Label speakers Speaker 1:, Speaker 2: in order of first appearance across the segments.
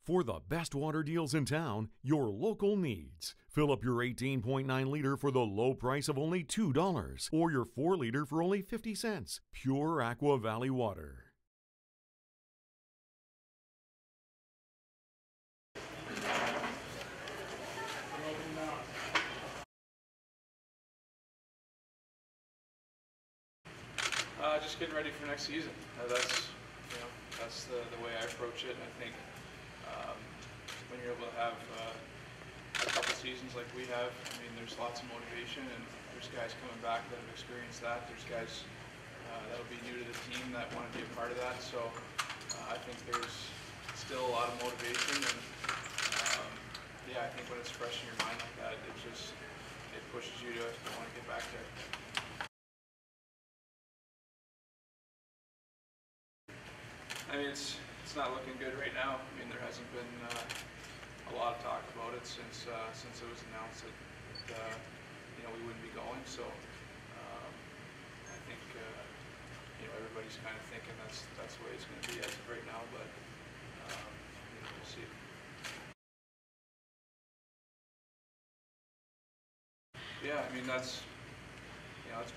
Speaker 1: For the best water deals in town, your local needs. Fill up your 18.9 liter for the low price of only $2 or your 4 liter for only 50 cents. Pure Aqua Valley water.
Speaker 2: Just getting ready for next season. That's the way I approach it. And I think when you're able to have a couple seasons like we have, I mean, there's lots of motivation, and there's guys coming back that have experienced that. There's guys that'll be new to the team that want to be a part of that. So I think there's still a lot of motivation, and I think when it's fresh in your mind like that, it pushes you to want to get back there. I mean, it's not looking good right now. I mean, there hasn't been a lot of talk about it since it was announced that we wouldn't be going. So I think everybody's kind of thinking that's the way it's going to be as of right now. But we'll see. Yeah, I mean that's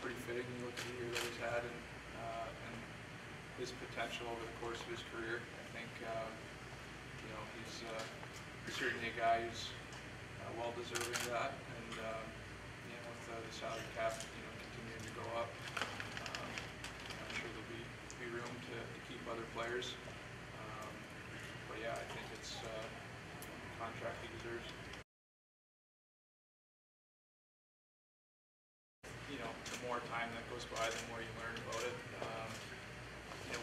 Speaker 2: pretty fitting. You look at the year that he's had and his potential over the course of his career. I think he's certainly a guy who's well deserving of that, and with the salary cap continuing to go up, I'm sure there'll be room to keep other players. But yeah, I think it's the contract he deserves. The more time that goes by, the more you learn about it.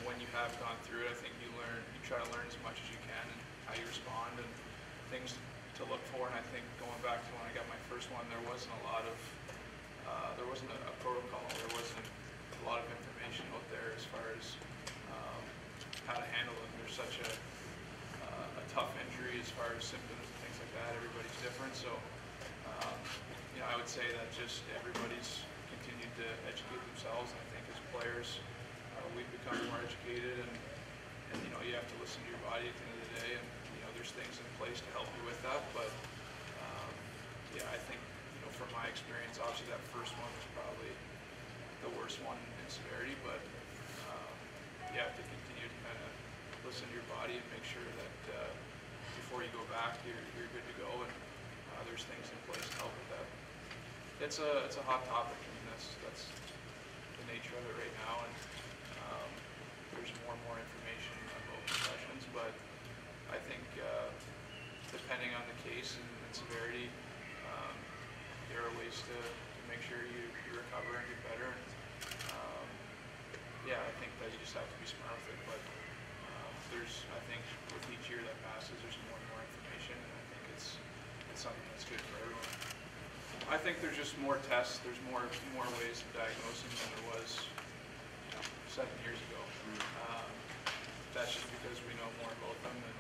Speaker 2: When you have gone through it, I think you try to learn as much as you can and how you respond and things to look for. And I think going back to when I got my first one, there wasn't a protocol. There wasn't a lot of information out there as far as how to handle it. There's such a tough injury as far as symptoms and things like that. Everybody's different. So I would say that just everybody's continued to educate themselves. And I think as players, we've become more educated, and you have to listen to your body at the end of the day, and there's things in place to help you with that. But I think from my experience, obviously that first one was probably the worst one in severity, but you have to continue to kind of listen to your body and make sure that before you go back, you're good to go, and there's things in place to help with that. It's a hot topic. I mean, that's the nature of it right now, and there's more and more information about concussions, but I think depending on the case and severity, there are ways to make sure you recover and get better. And, I think that you just have to be smart with it, but I think with each year that passes, there's more and more information, and I think it's something that's good for everyone. I think there's just more tests, there's more ways of diagnosing than there was 7 years ago. That's just because we know more about them, and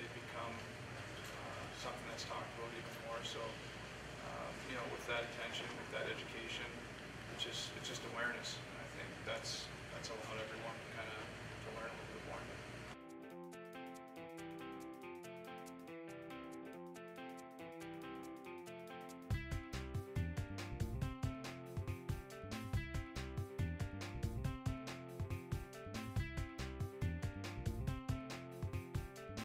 Speaker 2: they've become something that's talked about even more. So with that attention, with that education, it's just awareness. And I think that's a lot of it.